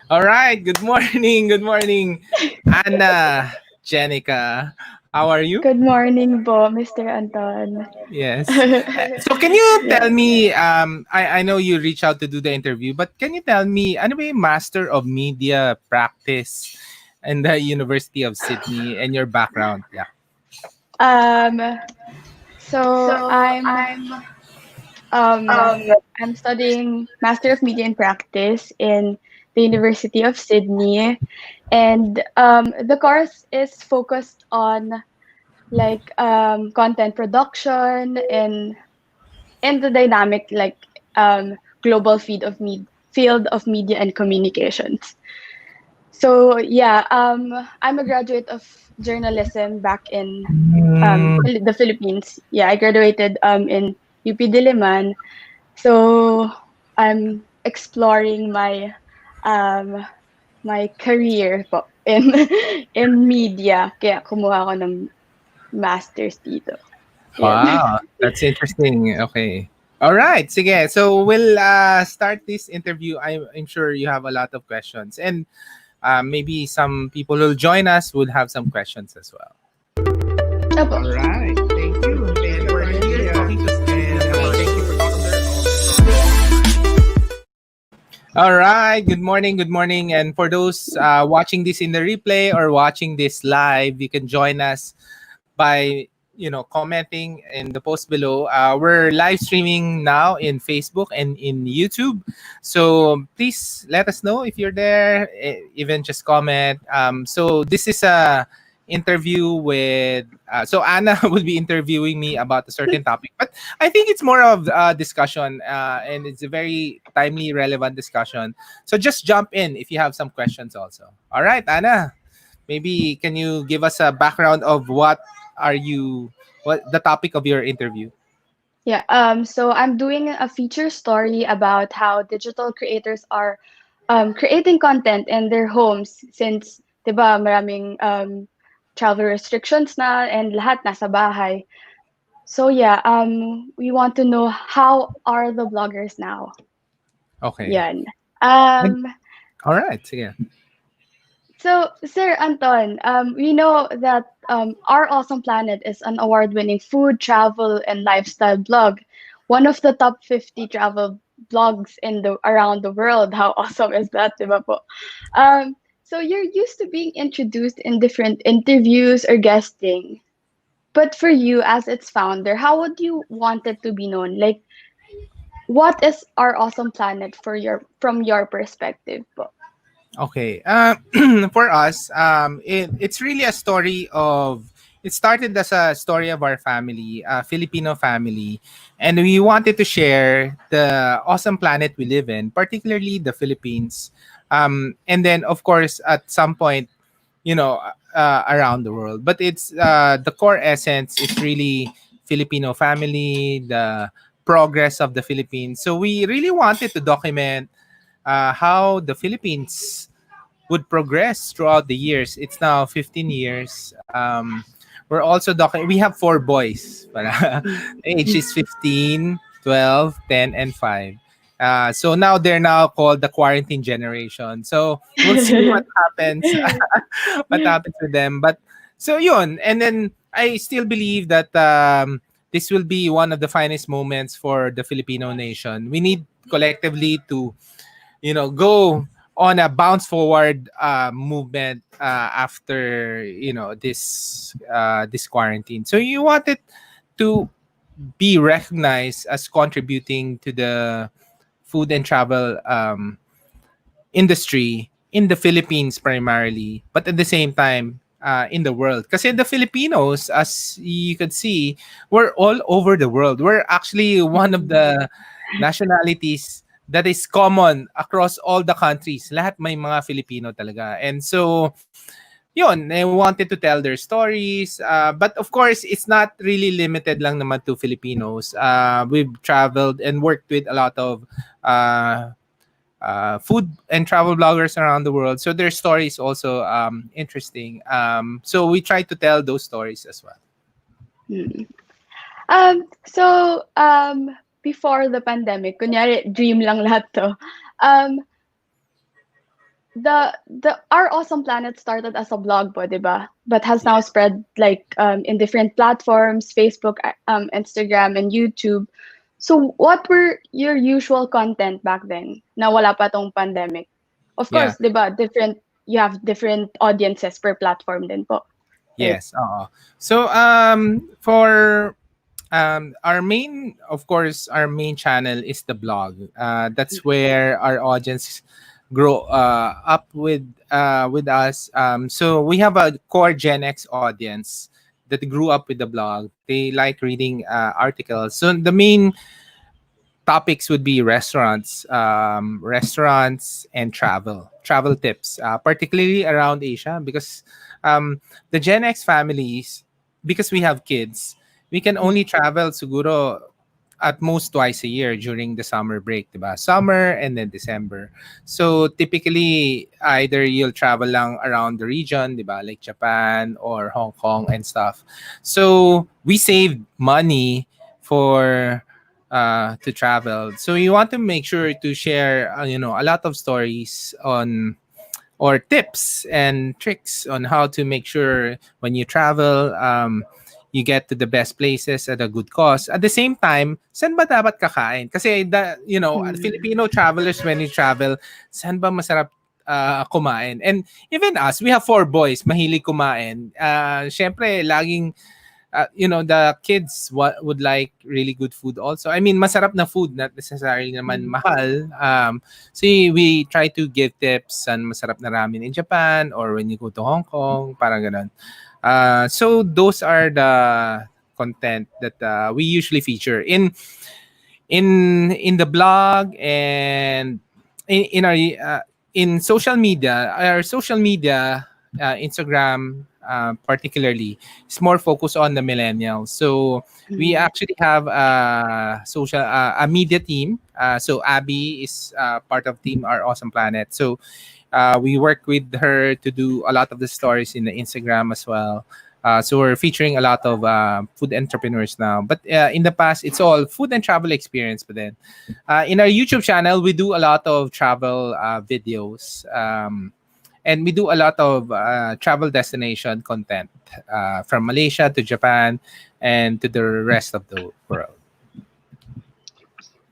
All right. Good morning. Good morning, Anna, Jenica. How are you? Good morning po, Mr. Anton. Yes. So can you tell Yeah. me, I know you reach out to do the interview, but can you tell me, ano ba yung Master of Media Practice in the University of Sydney and your background? Yeah. Um, so um I'm studying Master of Media and Practice in the University of Sydney, and the course is focused on content production and in the dynamic global field of media and communications. So yeah, I'm a graduate of journalism back in Mm, the Philippines. Yeah, I graduated in UP Diliman. So I'm exploring um my career po in in media. Kaya kumuha ako ng masters dito. Yan. wow. That's interesting. Okay. All right. Sige. So we'll start this interview. I'm sure you have a lot of questions. And maybe some people who'll join us would have some questions as well. Opo. All right. Thank you. And we're here talking to thank you for All right. Good morning. Good morning. And for those watching this in the replay or watching this live, you can join us by commenting in the post below. We're live streaming now in Facebook and in YouTube, so please let us know if you're there. Even just comment. So this is a interview with so Anna will be interviewing me about a certain topic, but I think it's more of a discussion, and it's a very timely relevant discussion. So just jump in if you have some questions also. All right, Anna, maybe can you give us a background of are you what the topic of your interview? Yeah, so I'm doing a feature story about how digital creators are creating content in their homes since, 'di ba, maraming travel restrictions na and lahat nasa bahay. So yeah, we want to know how are the bloggers now? Okay. Yan. And, Um, all right. Sige. So, Sir Anton, we know that Our Awesome Planet is an award-winning food, travel, and lifestyle blog, one of the top 50 travel blogs in the around the world. How awesome is that, di ba po? So you're used to being introduced in different interviews or guesting, but for you as its founder, how would you want it to be known? Like, what is Our Awesome Planet from your perspective po? Okay. For us, it's really a story of. It started as a story of our family, a Filipino family, and we wanted to share the awesome planet we live in, particularly the Philippines. And then, of course, at some point, around the world. But it's the core essence is really Filipino family, the progress of the Philippines. So we really wanted to document how the Philippines would progress throughout the years. It's now 15 years. We're also we have four boys. Age is 15, 12, 10, and 5. So now they're now called the quarantine generation. So we'll see what happens, what happens with them. But so yun, and then I still believe that this will be one of the finest moments for the Filipino nation. We need collectively to go on a bounce forward movement after this quarantine. So you want it to be recognized as contributing to the food and travel industry in the Philippines primarily, but at the same time in the world. Because the Filipinos, as you could see, we're all over the world. We're actually one of the nationalities that is common across all the countries. Lahat may mga Filipino talaga. And so, yun, they wanted to tell their stories. But of course, it's not really limited lang naman to Filipinos. We've traveled and worked with a lot of uh, food and travel bloggers around the world. So their stories also interesting. So we try to tell those stories as well. Hmm. So before the pandemic, kunyari dream lang lahat to. Um, the Our Awesome Planet started as a blog po, 'di ba? But has now spread like in different platforms, Facebook, Instagram, and YouTube. So what were your usual content back then na wala pa tong pandemic? Of Yeah. course, 'di ba? You have different audiences per platform din po. Right? Yes. So for our main, of course, our main channel is the blog. That's where our audience grow up with us. So we have a core Gen X audience that grew up with the blog. They like reading articles. So the main topics would be restaurants and travel tips, particularly around Asia, because the Gen X families, because we have kids, we can only travel siguro at most twice a year during the summer break, diba? Summer and then December. So typically, either you'll travel lang around the region, diba? Like Japan or Hong Kong and stuff. So we saved money for to travel. So we want to make sure to share, a lot of stories on or tips and tricks on how to make sure when you travel, you get to the best places at a good cost. At the same time, saan ba dapat kakain? Kasi, Mm. Filipino travelers, when you travel, saan ba masarap kumain? And even us, we have four boys, mahilig kumain. Syempre, laging the kids would like really good food also. I mean, masarap na food, not necessarily naman Mm. mahal. So we try to give tips on masarap na ramen in Japan or when you go to Hong Kong, parang ganun. So those are the content that we usually feature in the blog and in our in social media. Our social media, Instagram particularly, is more focused on the millennials. So we Mm. actually have a media team. So Abby is part of team Our Awesome Planet. So we work with her to do a lot of the stories in the Instagram as well. So we're featuring a lot of food entrepreneurs now. But in the past, it's all food and travel experience. But then in our YouTube channel, we do a lot of travel videos. And we do a lot of travel destination content from Malaysia to Japan and to the rest of the world.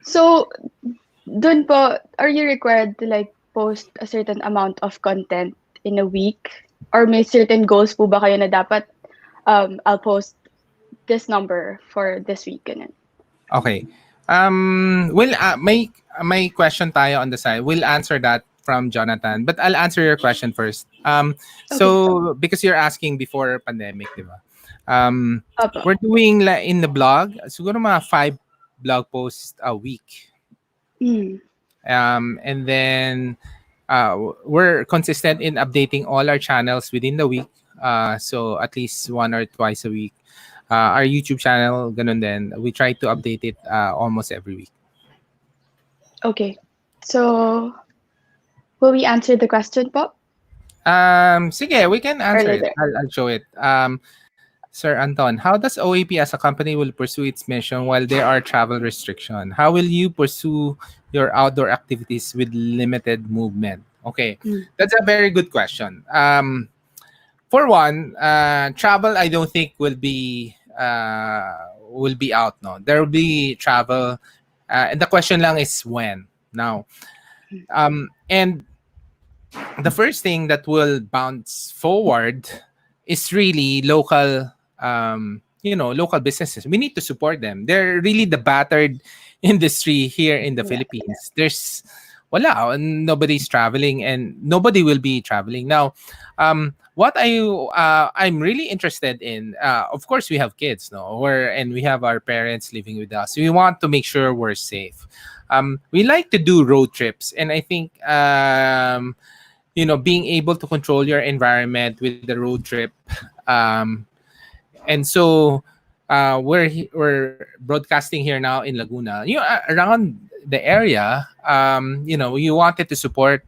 So, dun po, are you required to like post a certain amount of content in a week? Or may certain goals po ba kayo na dapat I'll post this number for this week? Ganun. Okay. Well, may question tayo on the side. We'll answer that from Jonathan, but I'll answer your question first. Okay. So because you're asking before pandemic, di ba? Opo. We're doing in the blog, siguro mga 5 blog posts a week. Mm. And then we're consistent in updating all our channels within the week. So at least one or twice a week. Our YouTube channel, ganun din. We try to update it almost every week. Okay. So, will we answer the question po? Sige, we can Or answer it. later? I'll show it. Sir Anton, how does OAP as a company will pursue its mission while there are travel restriction? How will you pursue your outdoor activities with limited movement? Okay, Mm. that's a very good question. For one, travel I don't think will be out. No, there will be travel, and the question lang is when. Now, and the first thing that will bounce forward is really local, local businesses. We need to support them. They're really the battered industry here in the Yeah. Philippines. There's wala, nobody's traveling and nobody will be traveling now. What I'm really interested in, of course we have kids, no, and we have our parents living with us. We want to make sure we're safe. We like to do road trips, and I think being able to control your environment with the road trip, um, and so we're broadcasting here now in Laguna. Around the area, you wanted to support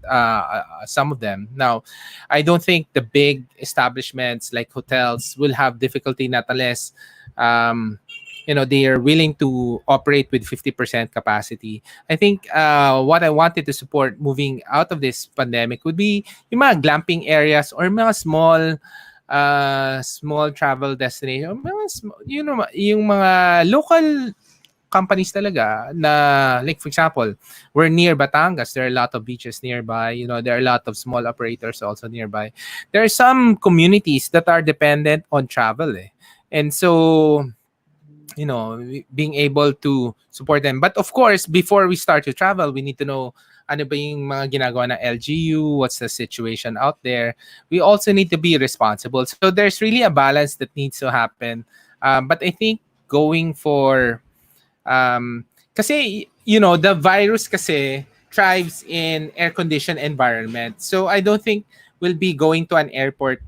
some of them. Now, I don't think the big establishments like hotels will have difficulty, not unless um, they are willing to operate with 50% capacity. I think what I wanted to support moving out of this pandemic would be yung mga glamping areas or mga small travel destination, yung mga local companies talaga na, like for example, we're near Batangas. There are a lot of beaches nearby. There are a lot of small operators also nearby. There are some communities that are dependent on travel, eh. And so, being able to support them. But of course, before we start to travel, we need to know ano ba yung mga ginagawa ng LGU, what's the situation out there. We also need to be responsible. So there's really a balance that needs to happen. But I think going for kasi the virus kasi thrives in air-conditioned environment. So I don't think we'll be going to an airport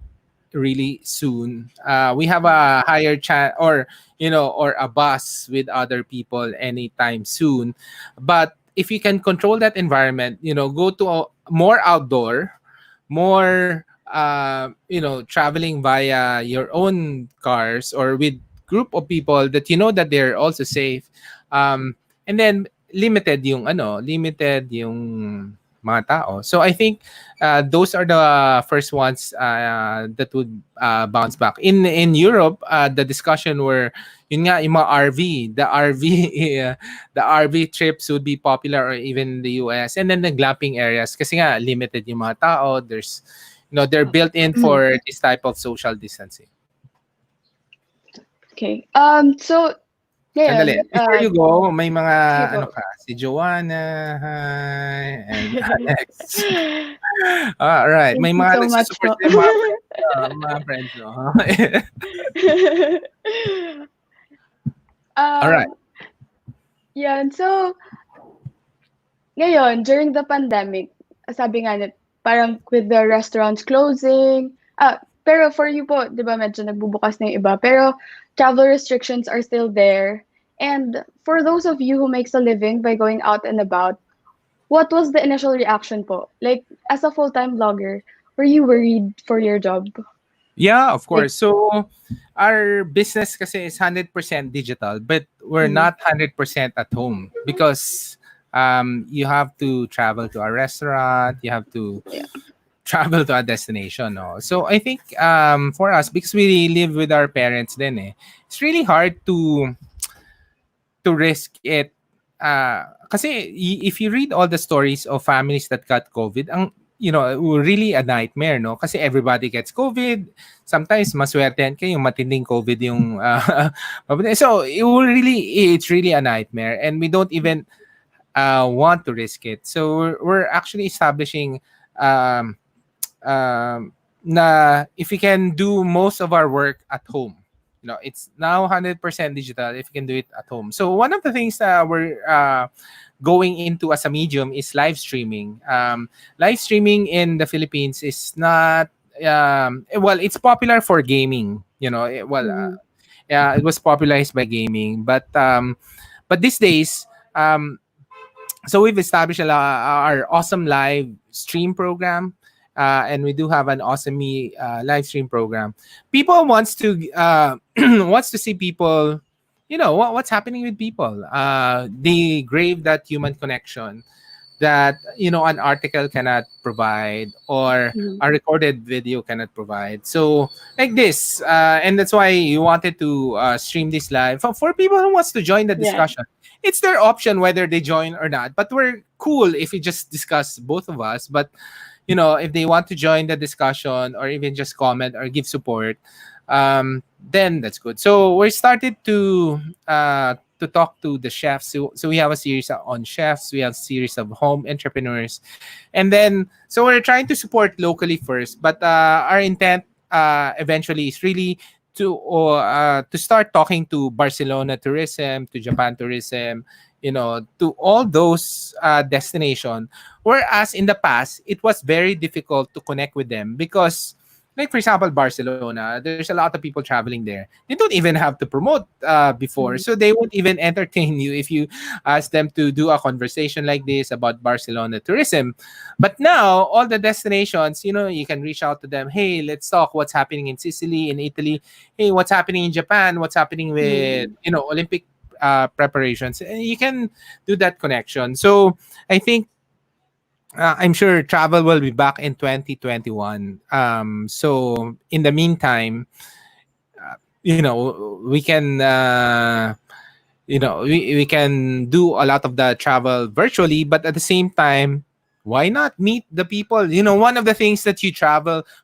really soon. We have a higher chance, or a bus with other people anytime soon. But if you can control that environment, go to more outdoor, more traveling via your own cars or with group of people that that they're also safe. And then limited yung mga tao. So I think those are the first ones that would bounce back. In Europe, the discussion were yun nga yung mga RV, the RV trips would be popular, or even in the US, and then the glamping areas kasi nga limited yung mga tao. There's they're built in for this type of social distancing. Okay. So, Sandali. ngayon, Before you go, may mga sige po. si Joanna, hi, and Alex. All right. Thank May you mga so much nagsusupport po. sa mga friends mo. All right. um, yan. So, ngayon, during the pandemic, sabi nga parang with the restaurants closing, pero for you po, di ba, medyo nagbubukas na yung iba, pero travel restrictions are still there. And for those of you who makes a living by going out and about, what was the initial reaction po? Like, as a full-time vlogger, were you worried for your job? Yeah, of Like, course. So, our business kasi is 100% digital, but we're mm, not 100% at home because you have to travel to a restaurant, you have to yeah. travel to a destination. No? So I think for us, because we live with our parents then, it's really hard to risk it. Kasi if you read all the stories of families that got COVID, really a nightmare, no? Kasi everybody gets COVID. Sometimes maswertehan kayo, matinding COVID yung so it's really a nightmare, and we don't even want to risk it. So we're actually establishing um, na if we can do most of our work at home, it's now 100% digital if you can do it at home. So one of the things that we're going into as a medium is live streaming. Live streaming in the Philippines is not well, it's popular for gaming. Mm, Yeah, it was popularized by gaming, but these days, so we've established our awesome live stream program, and we do have an awesome live stream program. People wants to wants to see people, what's happening with people. They crave that human connection that an article cannot provide, or mm, a recorded video cannot provide. So like this, and that's why you wanted to stream this live for people who wants to join the yeah. discussion. It's their option whether they join or not, but we're cool if we just discuss, both of us. But if they want to join the discussion or even just comment or give support, then that's good. So we started to talk to the chefs. So we have a series on chefs. We have a series of home entrepreneurs, and then so we're trying to support locally first. But our intent eventually is really to start talking to Barcelona tourism, to Japan tourism, to all those destination. Whereas in the past, it was very difficult to connect with them because like for example Barcelona, there's a lot of people traveling there. They don't even have to promote before, Mm. so they won't even entertain you if you ask them to do a conversation like this about Barcelona tourism. But now all the destinations, you can reach out to them. Hey, let's talk. What's happening in Sicily, in Italy? Hey, what's happening in Japan? What's happening with Mm. Olympic preparations? And you can do that connection. So I think I'm sure travel will be back in 2021. So in the meantime, we can we can do a lot of the travel virtually, but at the same time, why not meet the people? One of the things that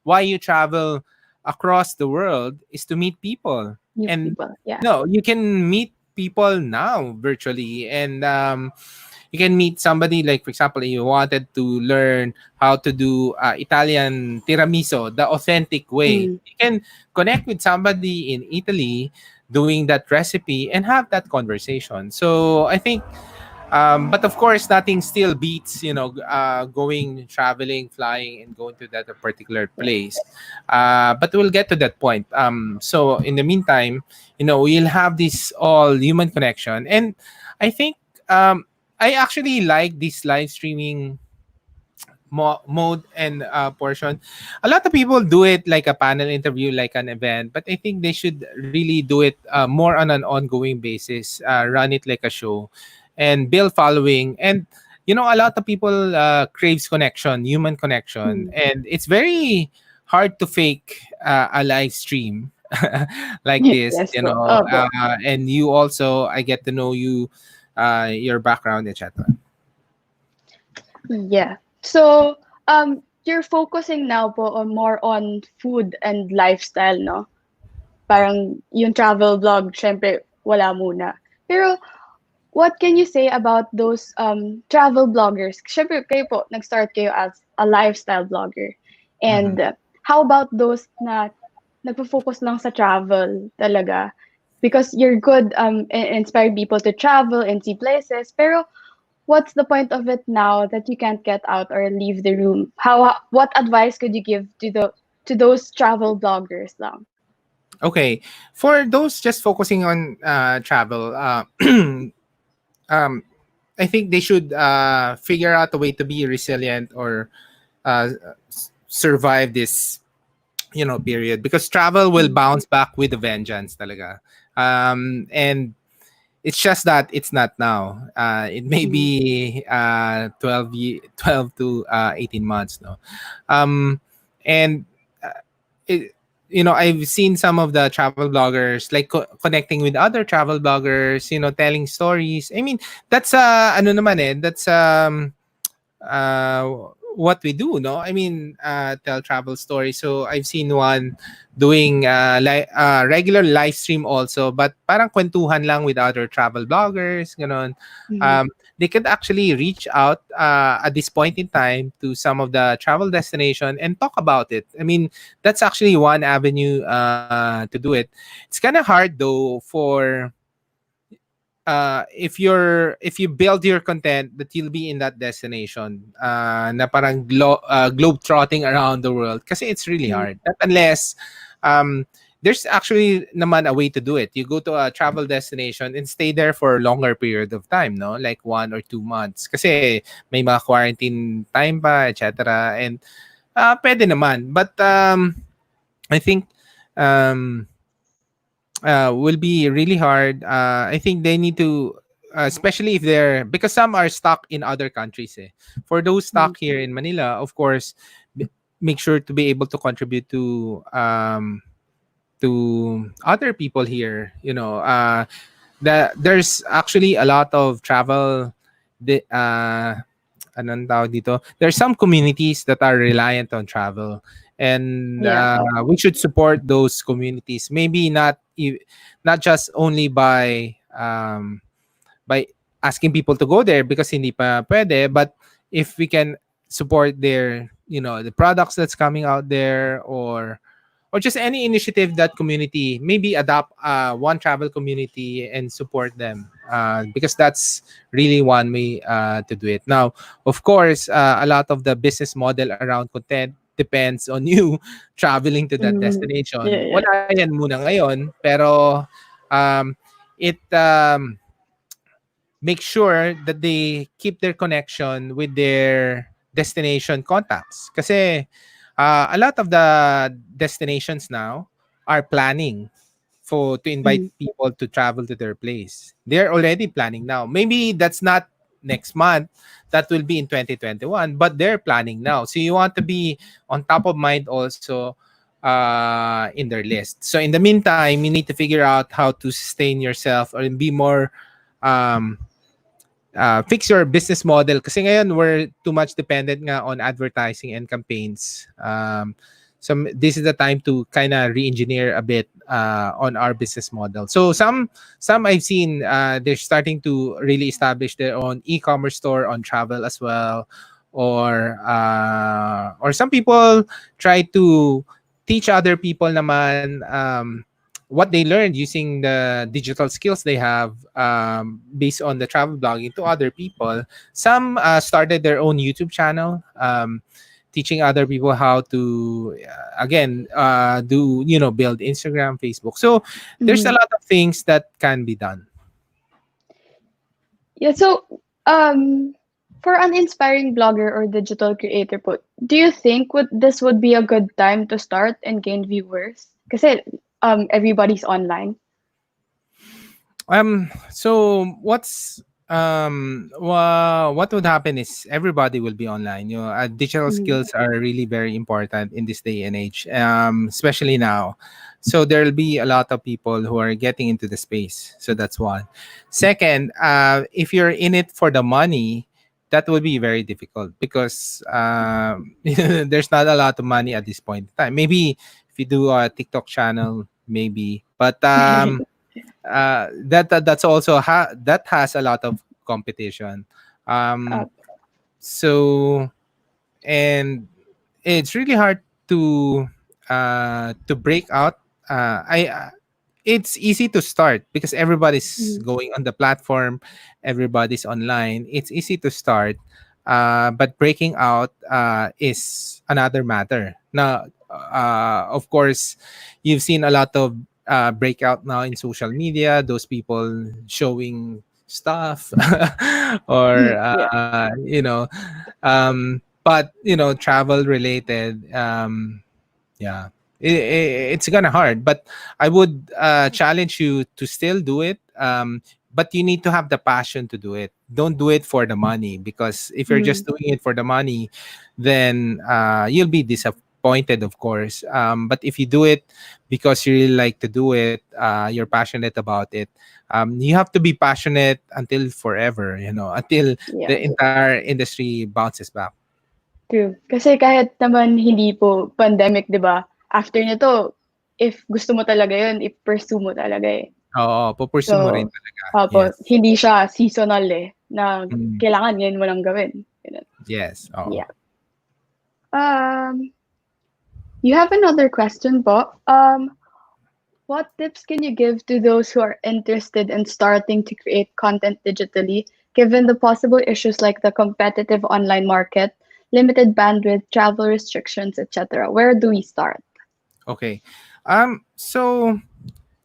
why you travel across the world is to meet people. New And people. Yeah. no, you can meet people now virtually. And you can meet somebody, like for example, you wanted to learn how to do Italian tiramisu the authentic way. Mm. You can connect with somebody in Italy doing that recipe and have that conversation. So I think, but of course, nothing still beats going, traveling, flying, and going to that particular Yeah. place. But we'll get to that point. So in the meantime, we'll have this all human connection, and I think I actually like this live streaming mode and portion. A lot of people do it like a panel interview, like an event, but I think they should really do it more on an ongoing basis, run it like a show, and build following. And a lot of people craves connection, human connection, Mm. and it's very hard to fake a live stream like this. Yes po. Opo. And you also, I get to know you, your background, etc. Yeah. So, you're focusing now po on more on food and lifestyle, no? Parang yung travel vlog, syempre, wala muna. Pero, what can you say about those travel bloggers? Syempre, kayo po, nag-start kayo as a lifestyle blogger. Mm-hmm. And how about those na nagpo-focus lang sa travel talaga? Because you're good inspire people to travel and see places. Pero what's the point of it now that you can't get out or leave the room? What advice could you give to those travel bloggers lang? Okay, for those just focusing on travel, um, I think they should figure out a way to be resilient or survive this period, because travel will Mm. bounce back with a vengeance talaga. And it's just that it's not now. It may Mm. be 12 to 18 months, no. Um, and it, I've seen some of the travel bloggers like connecting with other travel bloggers, telling stories. I mean, that's ano naman that's uh what we do, no. I mean, tell travel stories. So I've seen one doing regular live stream also, but parang kwentuhan lang with other travel bloggers, ganon. Mm. um they could actually reach out at this point in time to some of the travel destination and talk about it. I mean, that's actually one avenue to do it. It's kind of hard though for if you build your content that you'll be in that destination na parang globe trotting around the world, kasi it's really Mm. hard. That unless um there's actually naman a way to do it. You go to a travel destination and stay there for a longer period of time, no, like 1 or 2 months, kasi may mga quarantine time pa, etc. And pwede naman, but I think um will be really hard. I think they need to, especially if they're, because some are stuck in other countries. Eh. For those Mm. stuck here in Manila, of course, make sure to be able to contribute to other people here. That there's actually a lot of travel. The anong tawag dito? There's some communities that are reliant on travel, and Yeah. Opo. we should support those communities. Maybe not just only by asking people to go there because hindi pa pwede, but if we can support their the products that's coming out there, or just any initiative that community maybe adopt one travel community and support them, because that's really one way to do it. Now, of course, a lot of the business model around content depends on you traveling to that Mm. Yeah, destination. yeah. Wala yan muna ngayon, pero um, it make sure that they keep their connection with their destination contacts. Kasi a lot of the destinations now are planning to invite Mm. people to travel to their place. They're already planning now. Maybe that's not next month. That will be in 2021, but they're planning now. So you want to be on top of mind also in their list. So in the meantime, you need to figure out how to sustain yourself or be more um, fix your business model kasi ngayon we're too much dependent nga on advertising and campaigns. So this is the time to kind of re-engineer a bit on our business model. So some I've seen they're starting to really establish their own e-commerce store on travel as well, or some people try to teach other people naman what they learned using the digital skills they have based on the travel blogging to other people. Some started their own YouTube channel, teaching other people how to again do build Instagram, Facebook. So there's a Mhm. lot of things that can be done. Yeah, so um for an inspiring blogger or digital creator po, do you think this would be a good time to start and gain viewers? Kasi everybody's online. So what would happen is everybody will be online. Digital Mm. skills are really very important in this day and age, especially now. So there'll be a lot of people who are getting into the space. So that's one. Second, if you're in it for the money, that will be very difficult because there's not a lot of money at this point in time. Maybe if you do a TikTok channel, maybe, but that's also that has a lot of competition. uh, Um, so and it's really hard to break out. I It's easy to start because everybody's mm, going on the platform, everybody's online. It's easy to start, but breaking out is another matter. Now, of course, you've seen a lot of breakout now in social media. Those people showing stuff, or yeah. but travel related. Yeah, it's kind of hard, but I would challenge you to still do it. But you need to have the passion to do it. Don't do it for the money, because if you're Mm, just doing it for the money, then you'll be disappointed, of course. But if you do it because you really like to do it, you're passionate about it. You have to be passionate until forever. Until the yes. entire industry bounces back. True. Kasi kahit naman hindi po pandemic, 'di ba? After nito, if gusto mo talaga 'yun, i-pursue mo talaga eh. Oo, pupursue mo rin So, talaga. opo, Yes. hindi siya seasonal eh, na Mm. kailangan ngayon mo lang gawin. Ganun. Yes, oo. Yeah. Um, you have another question po. What tips can you give to those who are interested in starting to create content digitally, given the possible issues like the competitive online market, limited bandwidth, travel restrictions, etc.? Where do we start? Okay. So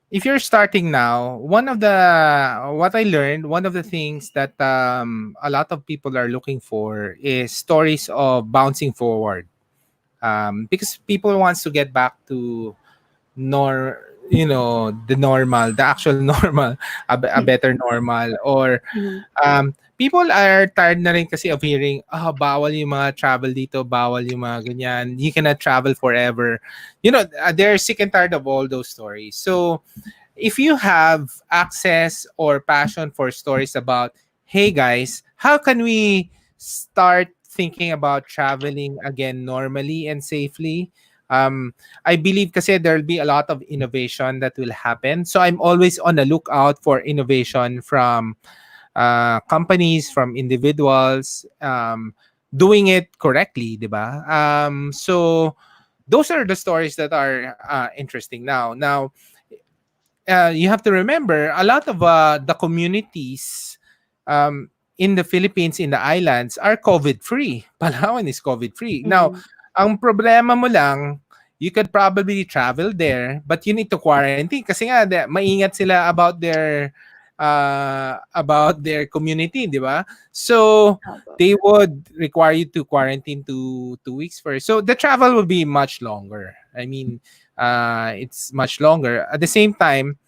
if you're starting now, what I learned, one of the things that a lot of people are looking for is stories of bouncing forward. Because people wants to get back to the normal, the actual normal, a better normal, or Mhm. people are tired na rin kasi of hearing, bawal yung mga travel dito, bawal yung mga ganyan, you cannot travel forever. They're sick and tired of all those stories. So if you have access or passion for stories about, hey guys, how can we start thinking about traveling again normally and safely? I believe kasi there'll be a lot of innovation that will happen. So I'm always on the lookout for innovation from companies, from individuals, doing it correctly, di ba? So those are the stories that are interesting now. Now, you have to remember a lot of the communities in the Philippines, in the islands, are COVID free. Palawan is COVID free. Now, Mhm. Ang problema mo lang, you could probably travel there, but you need to quarantine kasi nga maingat sila about their community, di ba? So Opo. they would require you to quarantine 2 weeks first. So the travel will be much longer. I mean, it's much longer. At the same time,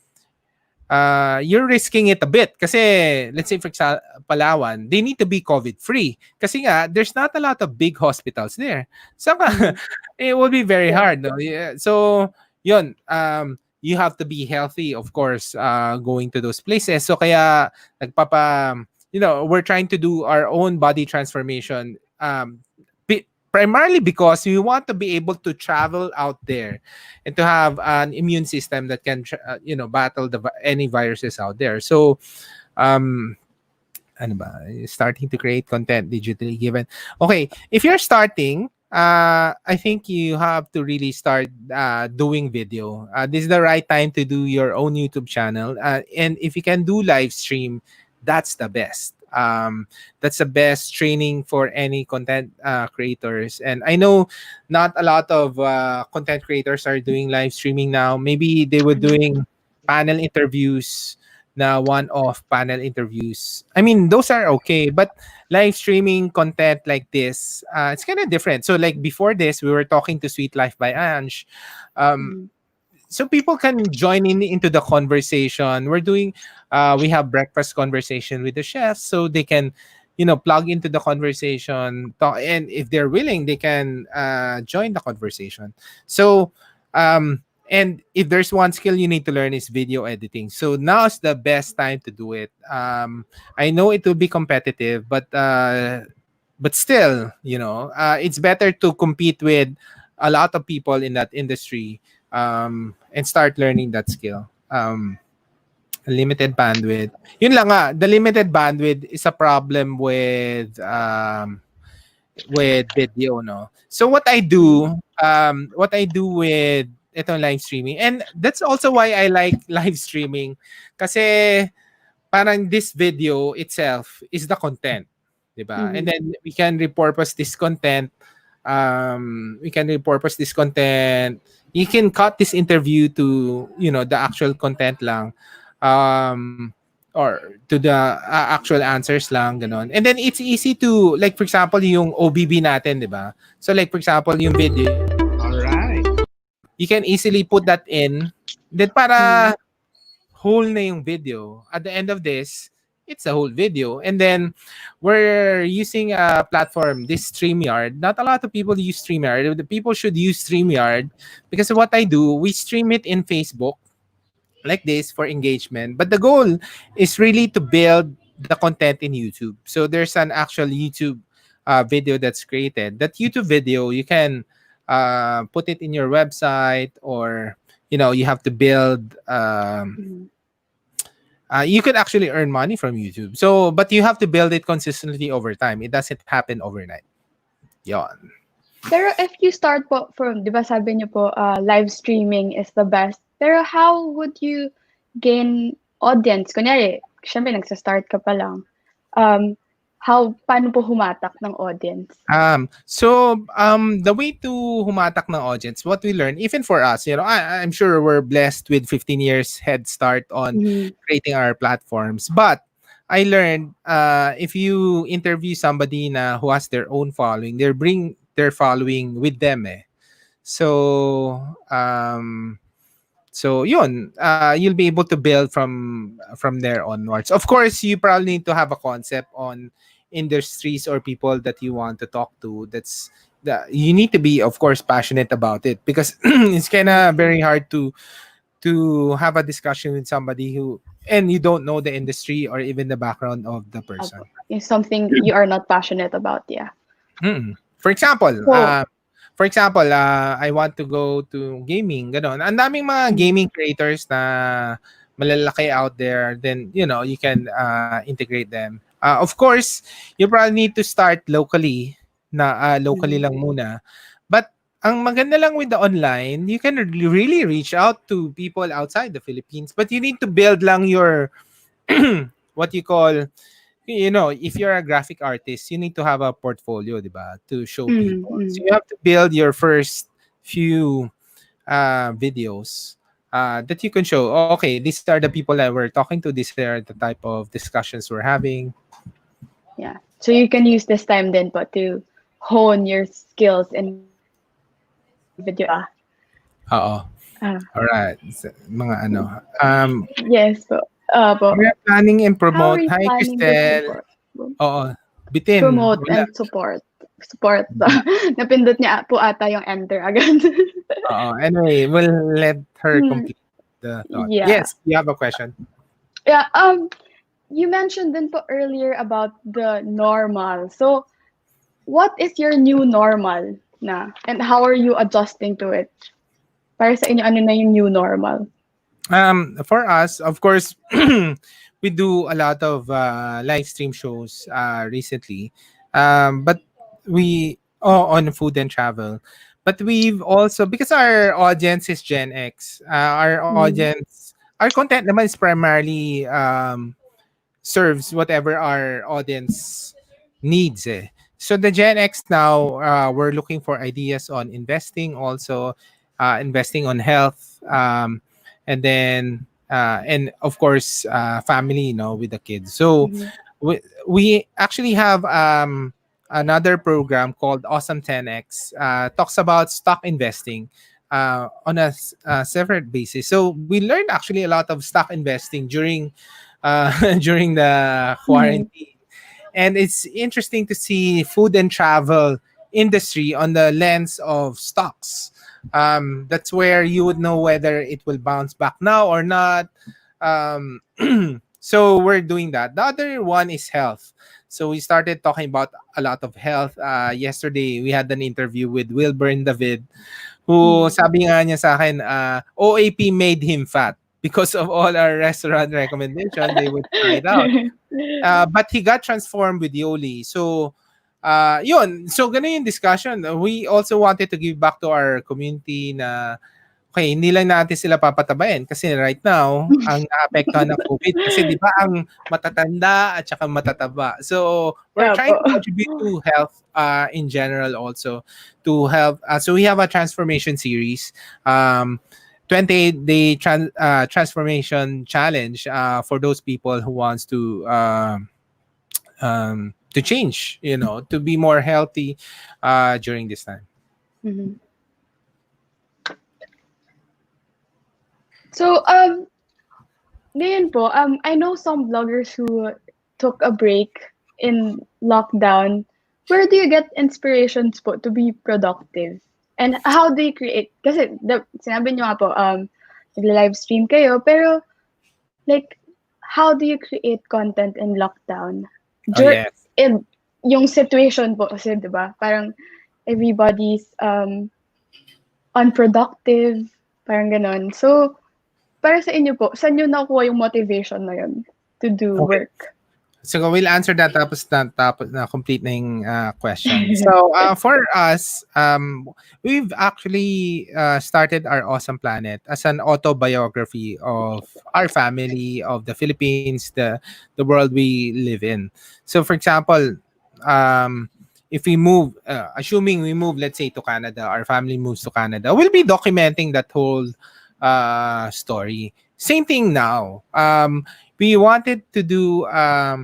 you're risking it a bit kasi let's say for example Palawan, they need to be COVID free kasi nga there's not a lot of big hospitals there. So Mhm. it will be very Yeah. hard, no? Yeah. So yun, you have to be healthy, of course, going to those places. So kaya we're trying to do our own body transformation, primarily because we want to be able to travel out there and to have an immune system that can battle any viruses out there. So um ano ba, starting to create content digitally given. Okay, if you're starting, I think you have to really start doing video. This is the right time to do your own YouTube channel. And if you can do live stream, that's the best. That's the best training for any content creators. And I know not a lot of content creators are doing live streaming now. Maybe they were Mhm. doing panel interviews, na one-off panel interviews. I mean, those are okay, but live streaming content like this, it's kind of different. So, like before this, we were talking to Sweet Life by Ange. Um, Mhm. so people can join in into the conversation. We have breakfast conversation with the chefs, so they can, plug into the conversation. And if they're willing, they can join the conversation. So, and if there's one skill you need to learn is video editing. So now's the best time to do it. I know it will be competitive, but still, it's better to compete with a lot of people in that industry, and start learning that skill. Limited bandwidth. Yun lang nga, the limited bandwidth is a problem with video, no. So Mhm. what I do with itong live streaming, and that's also why I like live streaming kasi parang this video itself is the content, 'di ba? And Mhm. then we can repurpose this content. You can cut this interview to, the actual content lang. Um, or to the actual answers lang, ganon. And then it's easy to, like for example, yung OBB natin, di ba? So like for example, yung video, all right. You can easily put that in. Then Mhm. para whole na yung video. At the end of this, it's a whole video. And then we're using a platform, this StreamYard. Not a lot of people use StreamYard. The people should use StreamYard because what I do, we stream it in Facebook like this for engagement. But the goal is really to build the content in YouTube. So there's an actual YouTube video that's created. That YouTube video, you can put it in your website, or you have to build. Mhm. You could actually earn money from YouTube. So, but you have to build it consistently over time. It doesn't happen overnight. Yon. Pero if you start po from, 'di ba sabi niyo po, live streaming is the best. Pero how would you gain audience? Kunyari, siyempre nagsa-start ka pa lang. Um, paano po humatak ng audience? The way to humatak ng audience, what we learn, even for us, I'm sure we're blessed with 15 years head start on Mhm. creating our platforms. But I learned, if you interview somebody who has their own following, they bring their following with them. So, yun, you'll be able to build from there onwards. Of course, you probably need to have a concept on industries or people that you want to talk to. You need to be, of course, passionate about it because it's kind of very hard to have a discussion with somebody who and you don't know the industry or even the background of the Opo. person. Yung something you are not passionate about, yeah. Mm. For example, So, I want to go to gaming, gano'n. Ang daming mga mhm, gaming creators na malalaki out there, then, you can integrate them. Of course, you probably need to start locally mhm, lang muna. But ang maganda lang with the online, you can really reach out to people outside the Philippines, but you need to build lang your what you call if you're a graphic artist, you need to have a portfolio, diba, to show people. So Mm-hmm. you have to build your first few videos that you can show. "Oh, okay, these are the people that we're talking to. These are the type of discussions we're having." Yeah. So you can use this time then po to hone your skills in videography, di ba? Oo. Ah, Alright. Mga ano. yes po. Po. We're planning and How are promote. you Hi, planning to Cristel. support? Oo. Bitin. Promote Wala. and support. Support. Napindot niya po ata yung enter agad. Oo. Anyway, we'll let her Hmm, complete the thought. yeah. Yes, you have a question. Yeah. You mentioned din po earlier about the normal. So, what is your new normal na? And how are you adjusting to it? Para sa inyo, ano na yung new normal? For us, of course, we do a lot of live stream shows recently, but on food and travel. But we've also, because our audience is Gen X, Mm. our content naman is primarily serves whatever our audience needs. So the Gen X now, we're looking for ideas on investing, also investing on health, and of course, family, with the kids. So Mhm. we actually have another program called Awesome 10X, talks about stock investing on a separate basis. So we learned actually a lot of stock investing during during the Mhm. quarantine. And it's interesting to see food and travel industry on the lens of stocks. That's where you would know whether it will bounce back now or not. Um, so we're doing that. The other one is health. So we started talking about a lot of health. Yesterday, we had an interview with Wilbur and David, who Mhm. sabi nga niya sa akin, OAP made him fat because of all our restaurant recommendation. They would try it out. But he got transformed with Yoli. So, yun. So, ganun yung discussion. We also wanted to give back to our community na, okay, hindi lang natin sila papatabayin kasi right now, ang naapektuhan ng COVID kasi 'di ba ang matatanda at saka matataba. So, we're trying Opo. to contribute to health in general also to help. So we have a transformation series, 28-day transformation challenge for those people who wants to change, to be more healthy during this time. Mhm. So, ngayon po, I know some vloggers who took a break in lockdown. Where do you get inspirations po to be productive? And how do you create? Kasi sinabi niyo nga po, nagla-live stream kayo, pero like, how do you create content in lockdown? Oh yes. In yung situation po kasi, di ba? Parang everybody's unproductive, parang ganon. So, para sa inyo po, saan nyo nakuha yung motivation na yun to do Okay. work? So we'll answer that tapos na complete na yung question. So for us, we've actually started our Awesome Planet as an autobiography of our family, of the Philippines, the world we live in. So for example, if we move, assuming we move, let's say, to Canada, our family moves to Canada, we'll be documenting that whole story. Same thing now. We wanted to do a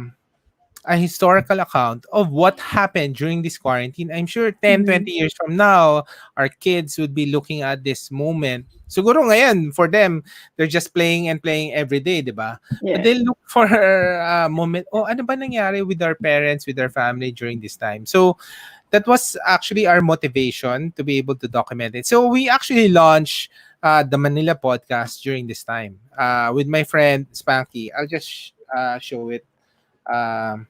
historical account of what happened during this quarantine. I'm sure 10, Mhm. 20 years from now, our kids would be looking at this moment. Siguro ngayon, for them, they're just playing and playing every day, di ba? But Yes. they look for a moment, oh, ano ba nangyari with our parents, with our family during this time? So, that was actually our motivation to be able to document it. So, we actually launched the Manila Podcast during this time with my friend Spanky. I'll just show it. Um,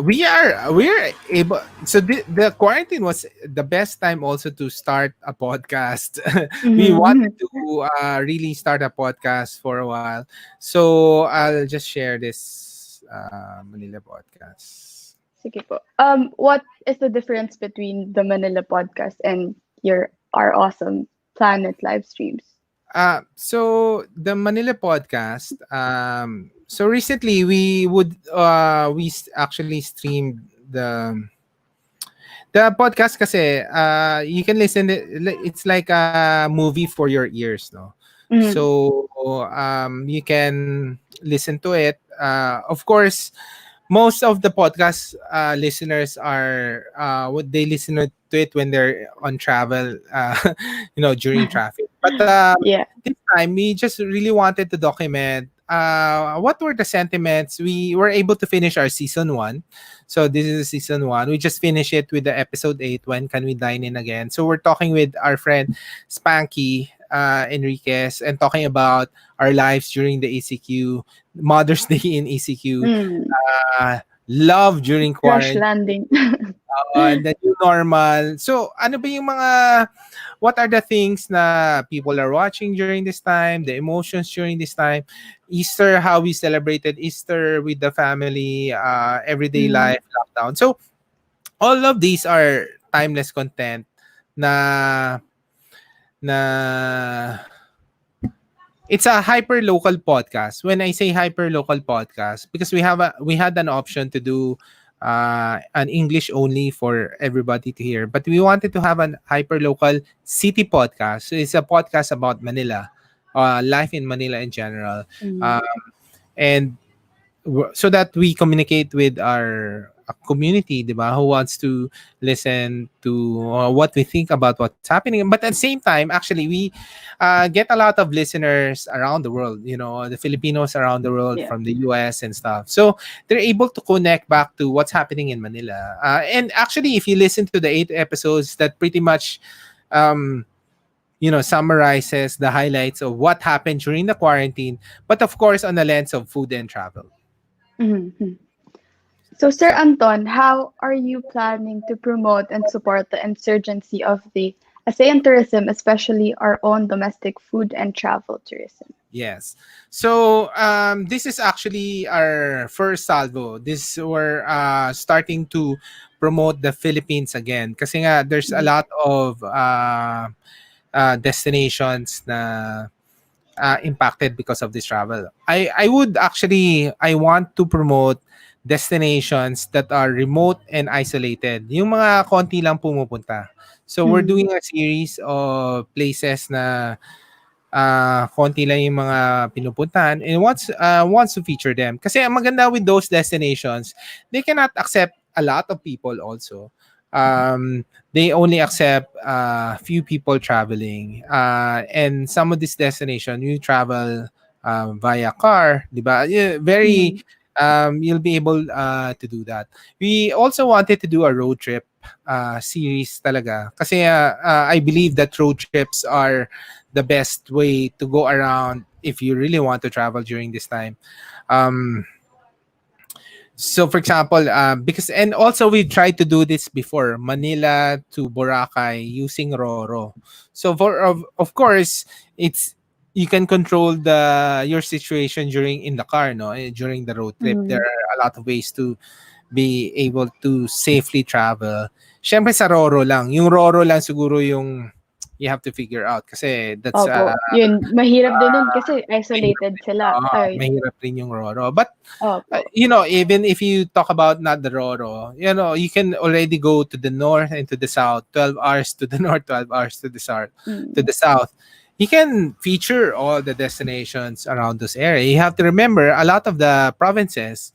we're able. So the quarantine was the best time also to start a podcast. We wanted Mhm. to really start a podcast for a while. So I'll just share this Manila podcast. Sige po. What is the difference between the Manila podcast and your our awesome Planet live streams? So the Manila Podcast. So recently actually streamed the podcast kasi you can it's like a movie for your ears, no? Mm, So you can listen to it. Of course, most of the podcast listeners are would they listen to it when they're on travel, during traffic. But yeah. this time we just really wanted to document what were the sentiments. We were able to finish our season one, so this is season one. We just finished it with the episode 8. When can we dine in again? So we're talking with our friend Spanky Enriquez and talking about our lives during the ECQ, Mother's Day in ECQ, Mm, love during crash quarantine, landing. and the new normal. So, ano ba yung mga, what are the things na people are watching during this time, the emotions during this time, Easter, how we celebrated Easter with the family, everyday Mm, life, lockdown. So, all of these are timeless content na na it's a hyper local podcast. When I say hyper local podcast, because we had an option to do an English only for everybody to hear, but we wanted to have an hyper local city podcast. So it's a podcast about Manila, life in Manila in general, mm, uh, and so that we communicate with our community, diba, who wants to listen to what we think about what's happening. But at the same time, actually, we get a lot of listeners around the world, the Filipinos around the world yeah. from the US and stuff. So they're able to connect back to what's happening in Manila. And actually, if you listen to the 8 episodes, that pretty much um, summarizes the highlights of what happened during the quarantine, but of course, on the lens of food and travel. Mhm. So, Sir So Anton, how are you planning to promote and support the insurgency of the ASEAN tourism, especially our own domestic food and travel tourism? yes. So this is actually our first salvo. This we're starting to promote the Philippines again. Kasi nga there's a Mm, lot of destinations na impacted because of this travel. I want to promote destinations that are remote and isolated. Yung mga konti lang pumupunta. So we're mm, doing a series of places na konti lang yung mga pinupuntahan and wants to feature them. Kasi ang maganda with those destinations, they cannot accept a lot of people also. They only accept few people traveling. And some of this destination, you travel via car, di ba? Yeah, very, mm, you'll be able to do that. We also wanted to do a road trip series talaga. Kasi I believe that road trips are the best way to go around if you really want to travel during this time. Um, so, for example, because and also we tried to do this before, Manila to Boracay using Roro. So of course, it's you can control the your situation during in the car, no, during the road trip. There mm. are a lot of ways to be able to safely travel. Siyempre sa Roro lang. Yung Roro lang siguro yung you have to figure out kasi that's Opo, yun, mahirap din nun kasi mahirap isolated rin. sila. Ay, Mahirap rin yung Roro. But opo. even if you talk about not the Roro, you can already go to the north and to the south. 12 hours to the north, 12 hours to the south. To Mm, the south. You can feature all the destinations around this area. You have to remember a lot of the provinces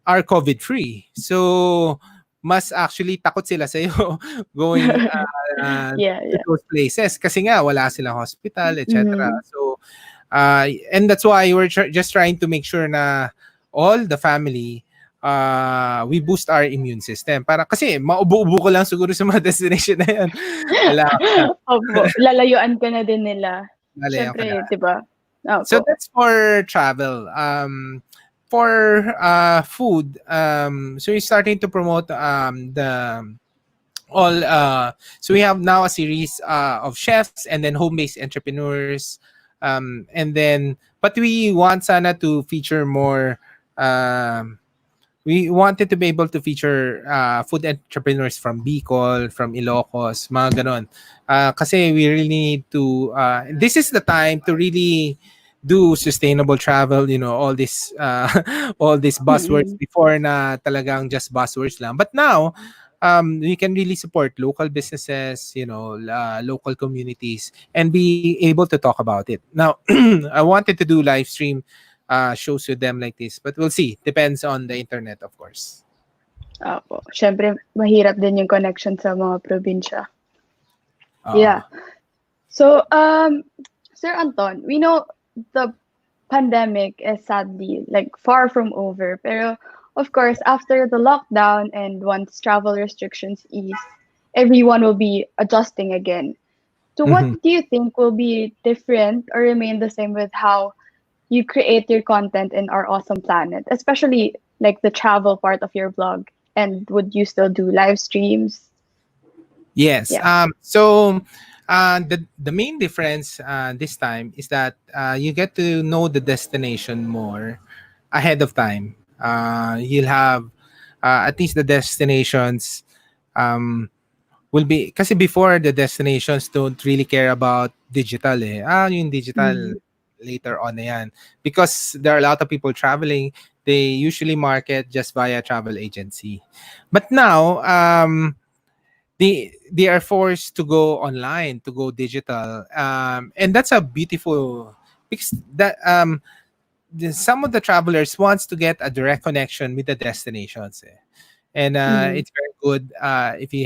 are COVID free. So mas actually takot sila sa iyo going yeah, to yeah. those places kasi nga wala silang hospital, etc. Mm, So and that's why we're just trying to make sure na all the family we boost our immune system para kasi maubo-ubo ko lang siguro sa mga destination na yan. Wala ka. opo, lalayuan ka na din nila. Lalayan ka na. Siyempre, 'di ba? So Opo. that's for travel. For food, so we're starting to promote the all so we have now a series of chefs and then home-based entrepreneurs, and then but we want sana to feature more um we wanted to be able to feature food entrepreneurs from Bicol, from Ilocos, mga ganon. Kasi we really need to, this is the time to really do sustainable travel, all this all these buzzwords Mm-mm. before na talagang just buzzwords lang. But now, we can really support local businesses, local communities, and be able to talk about it. Now, I wanted to do live stream shows with them like this. But we'll see. Depends on the internet, of course. Opo. Siyempre, mahirap din yung connection sa mga probinsya. Yeah. Uh, So, Sir Anton, we know the pandemic is sadly like far from over. Pero of course, after the lockdown and once travel restrictions ease, everyone will be adjusting again. So, what mhm. do you think will be different or remain the same with how you create your content in our awesome planet, especially like the travel part of your blog? And would you still do live streams? Yes. Yeah. The main difference this time is that you get to know the destination more ahead of time. You'll have at least the destinations um, will be kasi before the destinations don't really care about digital eh. Yung digital Mm. later on na yan. Because there are a lot of people traveling, they usually market just via travel agency. But now, they are forced to go online, to go digital. And that's a beautiful because that some of the travelers wants to get a direct connection with the destinations. Eh. And Mm. it's very good if you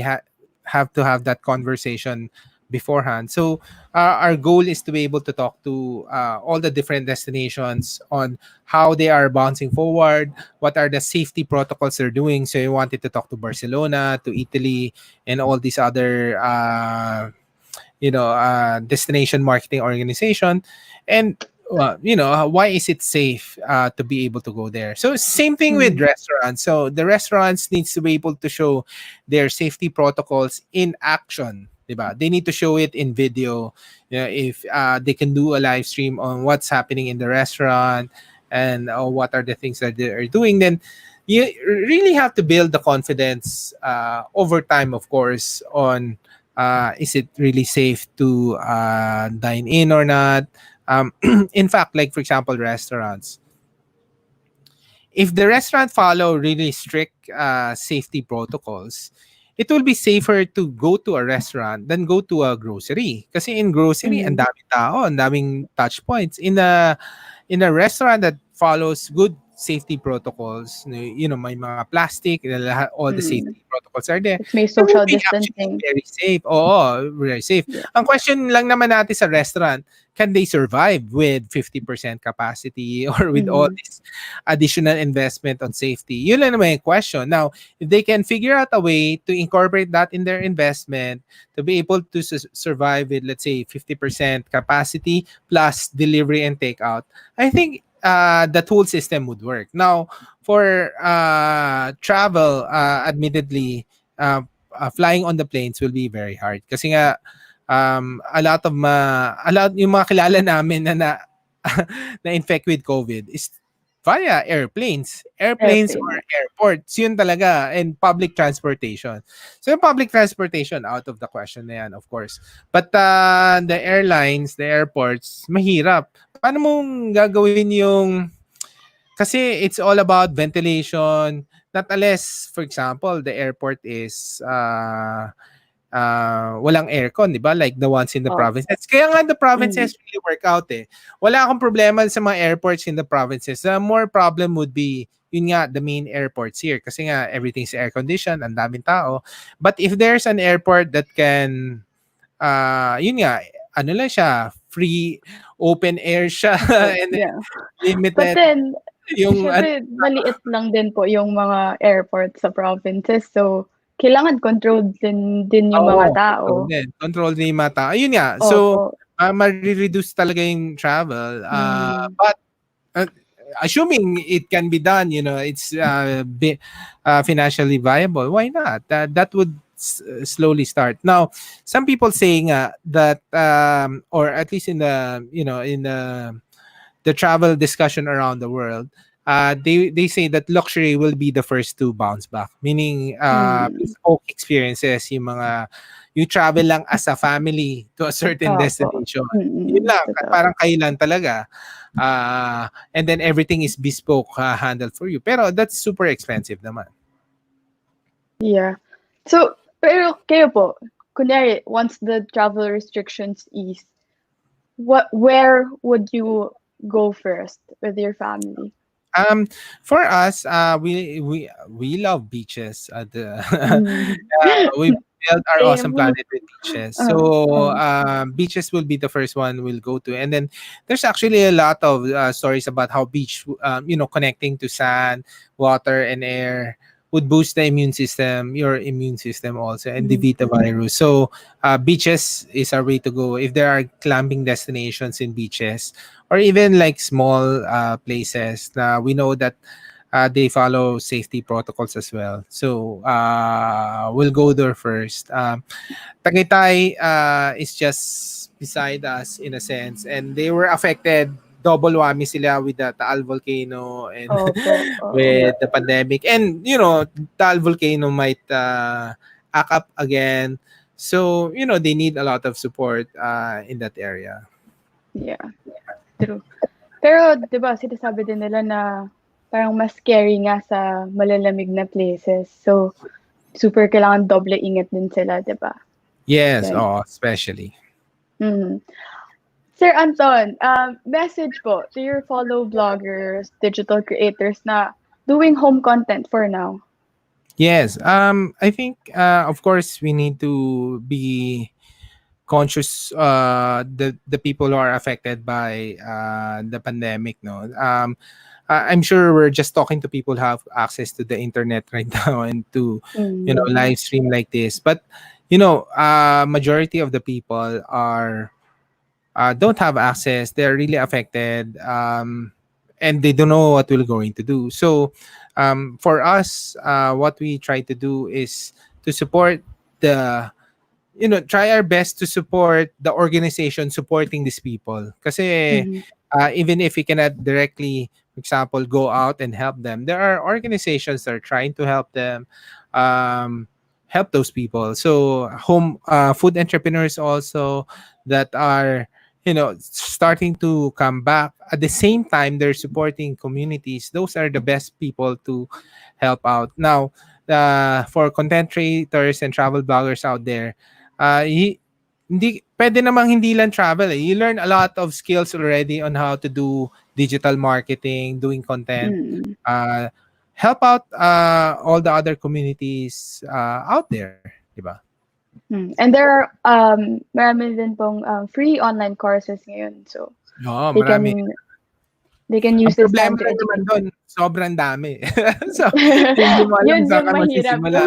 have to have that conversation beforehand. So our goal is to be able to talk to all the different destinations on how they are bouncing forward, what are the safety protocols they're doing. So you wanted to talk to Barcelona, to Italy, and all these other destination marketing organization. And why is it safe to be able to go there? So same thing with Mm. restaurants. So the restaurants needs to be able to show their safety protocols in action, diba? They need to show it in video. If they can do a live stream on what's happening in the restaurant and what are the things that they are doing, then you really have to build the confidence over time, of course, on is it really safe to dine in or not. In fact, like for example, restaurants, if the restaurant follow really strict safety protocols, it will be safer to go to a restaurant than go to a grocery. Kasi in grocery, ang Mm. daming tao, ang daming touch points. In a restaurant that follows good safety protocols, may mga plastic, all the Mm. safety protocols are there. It's may It will social be actually distancing. very safe. Oo, very safe. Yeah. Ang question lang naman natin sa restaurant, can they survive with 50% capacity or with all Mm. this additional investment on safety? Yun lang naman yung question. Now, if they can figure out a way to incorporate that in their investment to be able to survive with, let's say, 50% capacity plus delivery and takeout, I think that whole system would work. Now, for travel, admittedly, flying on the planes will be very hard. Kasi nga, a lot yung mga kilala namin na na-infect with COVID is via airplanes or Airplane. airports, yun talaga, and public transportation. So yung public transportation, out of the question na yan, of course. But the airlines, the airports, mahirap. Paano mong gagawin yung, kasi it's all about ventilation, not unless, for example, the airport is walang aircon, di ba? Like the ones in the Oh. provinces. Kaya nga the Mm. provinces really work out eh. Wala akong problema sa mga airports in the provinces. The more problem would be, yun nga, the main airports here. Kasi nga, everything's air-conditioned, ang daming tao. But if there's an airport that can, yun nga, ano lang siya, free, open air siya, Oh, and then yeah. But limited then, yung, syempre, maliit lang din po yung mga airport sa provinces. So, kailangan controlled din yung mga oo, control tao. din. Control din yung mata. Ayun nga. So, Opo. mare-reduce talaga yung travel. Mm. But uh, assuming it can be done, it's financially viable, why not? That would slowly start. Now, some people saying that, or at least in the travel discussion around the world, they say that luxury will be the first to bounce back. Meaning, Mm. bespoke experiences, yung mga you travel lang as a family to a certain Opo. destination. Yun lang, Totoo. parang kailan talaga. And then everything is bespoke, handled for you. Pero that's super expensive naman. Yeah. So, pero kayo po, kunyari, once the travel restrictions ease, where would you go first with your family? Um, for us, we love beaches. Mm. We built our awesome Same. planet with beaches. So beaches will be the first one we'll go to, and then there's actually a lot of stories about how beach, connecting to sand, water, and air would boost the immune system, your immune system also, and Mhm. defeat the virus. So beaches is our way to go. If there are climbing destinations in beaches, or even like small places, we know that they follow safety protocols as well. So we'll go there first. Tagaytay is just beside us in a sense, and they were affected. Double whammy sila with the Taal volcano and Opo, oo. with the pandemic. And, Taal volcano might act up again. So, they need a lot of support in that area. Yeah, true. Pero 'di ba sinasabi din nila na parang mas scary nga sa malalamig na places. So, super kailangan doble ingat din sila, 'di ba? Yes, Yan. oh, especially. Mhm. Sir Anton, message po to your follow bloggers, digital creators na doing home content for now. Yes. I think of course we need to be conscious, the people who are affected by the pandemic, no. I'm sure we're just talking to people who have access to the internet right now and to, Mm. live stream like this. But majority of the people are don't have access. They're really affected, and they don't know what we're going to do. So, for us, what we try to do is to support the, try our best to support the organization supporting these people. Kasi Mhm. even if we cannot directly, for example, go out and help them, there are organizations that are trying to help them, um, help those people. So home food entrepreneurs also that are, starting to come back. At the same time, they're supporting communities. Those are the best people to help out. Now, for content creators and travel bloggers out there, hindi pwede namang hindi lang travel, eh. You learn a lot of skills already on how to do digital marketing, doing content. Mm. Uh, Help out all the other communities out there, 'di ba? And there are marami din pong free online courses ngayon. So Oo, they marami. can they can Ang use this time problema to lang naman educate. do'n, sobrang dami. So, hindi mo alam Yun saan yung ka mahirap. magsisimula.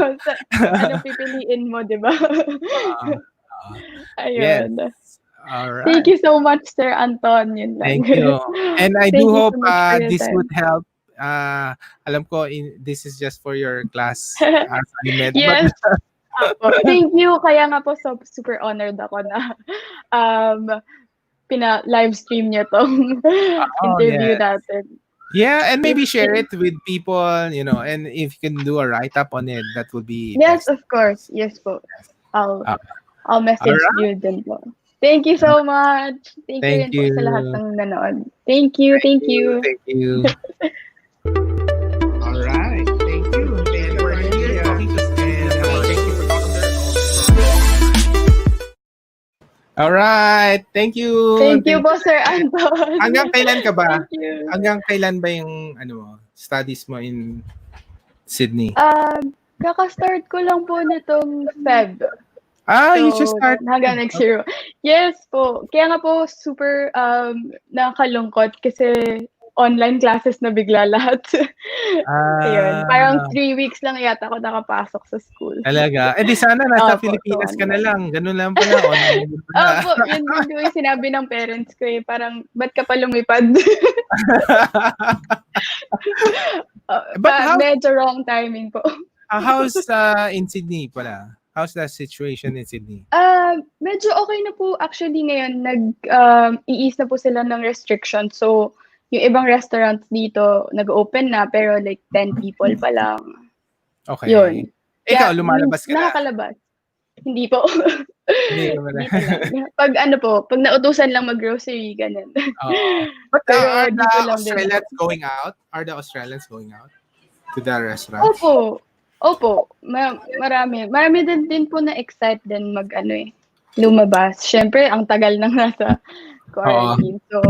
Sa anong pipiliin mo, 'di ba? Oo, oo. Yes. Ayun. Thank Alright. you so much, Sir Anton. Yun lang. Thank you. And I do Thank you hope so much for your this would time. help. Alam ko this is just for your class assignment, but Yes. Opo. Thank you. Kaya nga po super honored ako na um, live stream niyo 'tong oh interview yes. natin. Yeah, and Yes, maybe share it with people, and if you can do a write up on it, that would be yes, best. of course. Yes po. I'll Uh, I'll all message right. you din po. Thank you so much. Thank you Thank rin po sa lahat you. ng nanood. Thank you, Thank thank you. you. Thank you. All right. Thank you. And we're here talking to and thank you for talking to All right. Thank you. Thank you Thank po, you. Sir Anton. Hanggang kailan ka ba? Thank you. Hanggang kailan ba yung studies mo in Sydney? Kaka-start ko lang po nitong Feb. You just So, started. hanggang next year. Yes po. Kaya nga po super nakakalungkot kasi online classes na bigla lahat. Ayun, parang Ah, 3 weeks lang yata ako nakapasok sa school. talaga. Eh di sana nasa Opo, so Pilipinas ka na online. lang. Ganun lang pala. Online din pala. Opo, yun din po yung sinabi ng parents ko eh. Parang, ba't ka pa lumipad? But Medyo wrong timing po. how's in Sydney pala? How's the situation in Sydney? Medyo okay na po actually ngayon. Nag-ease na po sila ng restrictions. So, yung ibang restaurants dito nag-open na pero like 10 people pa lang. Okay. Yun. Ikaw, Kaya lumalabas ka na? nakakalabas. Hindi po. Hindi ka ba na? Dito lang. Pag ano po, pag nautusan lang mag-grocery, ganun. Oo. But Pero are the dito lang din po. Australians going out? Are the Australians going out to the restaurant? Opo. Opo. Marami. Marami din po na excite din mag-ano lumabas. Siyempre, ang tagal nang nasa Oo. quarantine. So,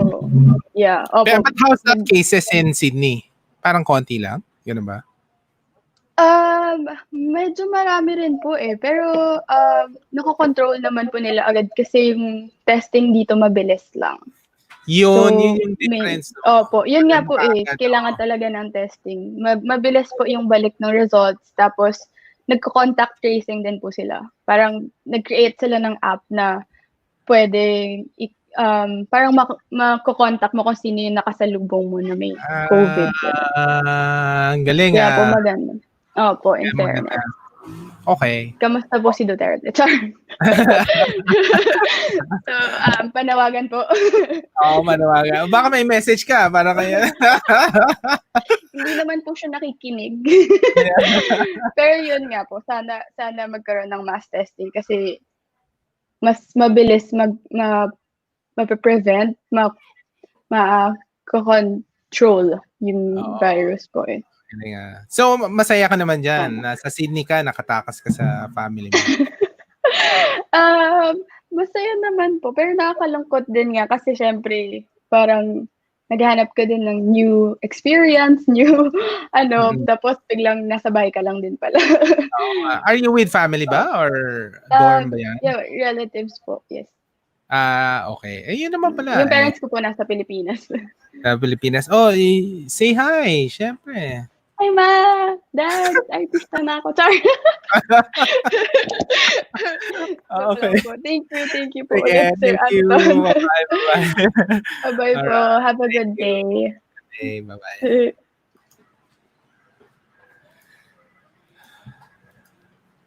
yeah. Opo. But how's the cases in Sydney? Parang konti lang? Ganun ba? Medyo marami rin po pero nako-control naman po nila agad kasi yung testing dito mabilis lang. Yun So, yung difference. opo, yun nga po Agad, kailangan talaga ng testing. Mabilis po yung balik ng results tapos nagko-contact tracing din po sila. Parang nag-create sila ng app na pwede parang mako-contact mo kung sino yung nakasalubong mo na may COVID. Ang galing Kaya po maganda. Opo, in Maganda. fairness. Okay. Kamusta po si Duterte? Char. So, panawagan po. Oo, manawagan. Baka may message ka para kaya. Hindi naman po siya nakikinig. Pero yun nga po, sana magkaroon ng mass testing kasi mas mabilis ma-prevent, ma-control yung virus po So, masaya ka naman dyan. Nasa Sydney ka, nakatakas ka sa family mo. Masaya naman po. Pero nakakalungkot din nga kasi syempre parang naghahanap ka din ng new experience, new tapos biglang nasa bahay ka lang din pala. Are you with family ba? Or dorm ba yan? Yeah, relatives po, yes. Okay. Yun naman pala. Yung parents ko po nasa Pilipinas. Sa Pilipinas. Oh, say hi, syempre. Hi, Ma! Dad! Artista na ako. Char! Okay. Thank you po. Okay, Sir thank you. Anton. Bye-bye. Bye-bye po. Have a good day. Okay, bye-bye.